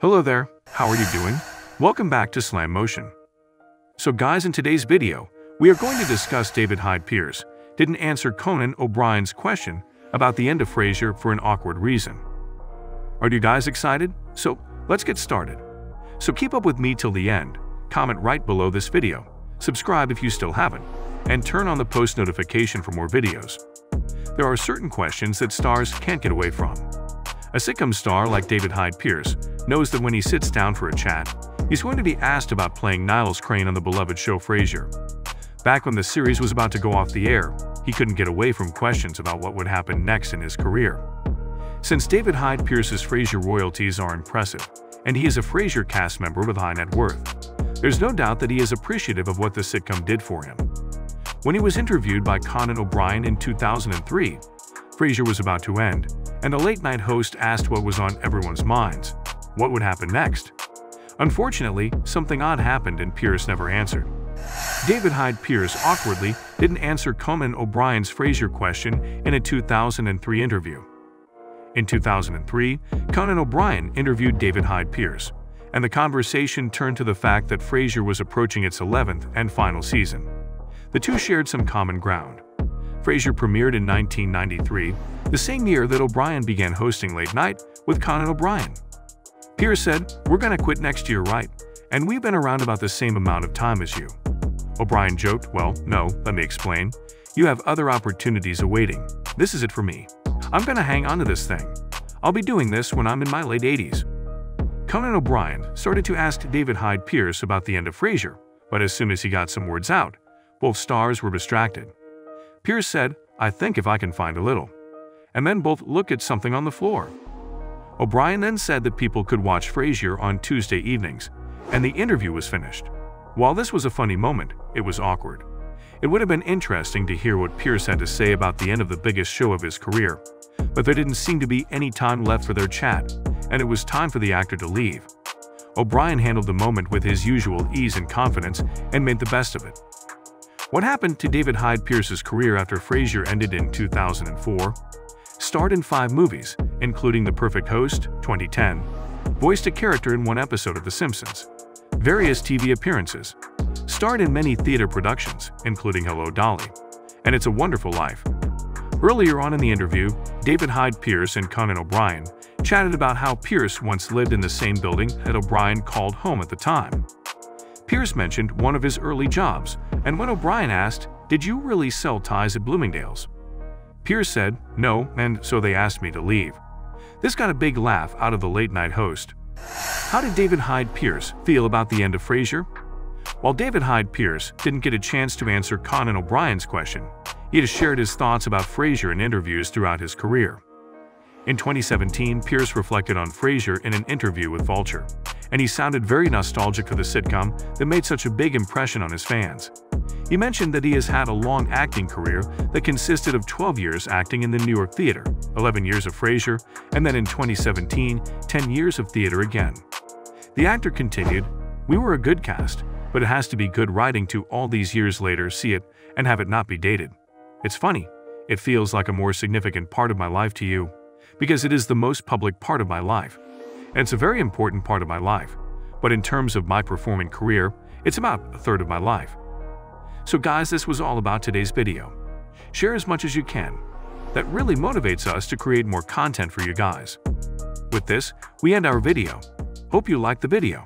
Hello there, how are you doing? Welcome back to Slam Motion. So guys, in today's video, we are going to discuss David Hyde Pierce didn't answer Conan O'Brien's question about the end of Frasier for an awkward reason. Are you guys excited? So let's get started. So keep up with me till the end, comment right below this video, subscribe if you still haven't, and turn on the post notification for more videos. There are certain questions that stars can't get away from. A sitcom star like David Hyde Pierce knows that when he sits down for a chat, he's going to be asked about playing Niles Crane on the beloved show Frasier. Back when the series was about to go off the air, he couldn't get away from questions about what would happen next in his career. Since David Hyde Pierce's Frasier royalties are impressive, and he is a Frasier cast member with high net worth, there's no doubt that he is appreciative of what the sitcom did for him. When he was interviewed by Conan O'Brien in 2003, Frasier was about to end, and a late-night host asked what was on everyone's minds. What would happen next? Unfortunately, something odd happened and Pierce never answered. David Hyde Pierce awkwardly didn't answer Conan O'Brien's Frasier question in a 2003 interview. In 2003, Conan O'Brien interviewed David Hyde Pierce, and the conversation turned to the fact that Frasier was approaching its 11th and final season. The two shared some common ground. Frasier premiered in 1993, the same year that O'Brien began hosting Late Night with Conan O'Brien. Pierce said, "We're gonna quit next year, right? And we've been around about the same amount of time as you." O'Brien joked, "Well, no, let me explain. You have other opportunities awaiting. This is it for me. I'm gonna hang on to this thing. I'll be doing this when I'm in my late 80s. Conan O'Brien started to ask David Hyde Pierce about the end of Frasier, but as soon as he got some words out, both stars were distracted. Pierce said, "I think if I can find a little." And then both looked at something on the floor. O'Brien then said that people could watch Frasier on Tuesday evenings, and the interview was finished. While this was a funny moment, it was awkward. It would have been interesting to hear what Pierce had to say about the end of the biggest show of his career, but there didn't seem to be any time left for their chat, and it was time for the actor to leave. O'Brien handled the moment with his usual ease and confidence and made the best of it. What happened to David Hyde Pierce's career after Frasier ended in 2004? Starred in 5 movies, including The Perfect Host, 2010, voiced a character in 1 episode of The Simpsons, various TV appearances, starred in many theater productions, including Hello, Dolly, and It's a Wonderful Life. Earlier on in the interview, David Hyde Pierce and Conan O'Brien chatted about how Pierce once lived in the same building that O'Brien called home at the time. Pierce mentioned one of his early jobs, and when O'Brien asked, "Did you really sell ties at Bloomingdale's?" Pierce said, "No, and so they asked me to leave." This got a big laugh out of the late-night host. How did David Hyde Pierce feel about the end of Frasier? While David Hyde Pierce didn't get a chance to answer Conan O'Brien's question, he has shared his thoughts about Frasier in interviews throughout his career. In 2017, Pierce reflected on Frasier in an interview with Vulture, and he sounded very nostalgic for the sitcom that made such a big impression on his fans. He mentioned that he has had a long acting career that consisted of 12 years acting in the New York theater, 11 years of Frasier, and then in 2017, 10 years of theater again. The actor continued, "We were a good cast, but it has to be good writing to all these years later see it and have it not be dated. It's funny, it feels like a more significant part of my life to you, because it is the most public part of my life, and it's a very important part of my life, but in terms of my performing career, it's about a third of my life." So guys, this was all about today's video. Share as much as you can. That really motivates us to create more content for you guys. With this, we end our video. Hope you liked the video.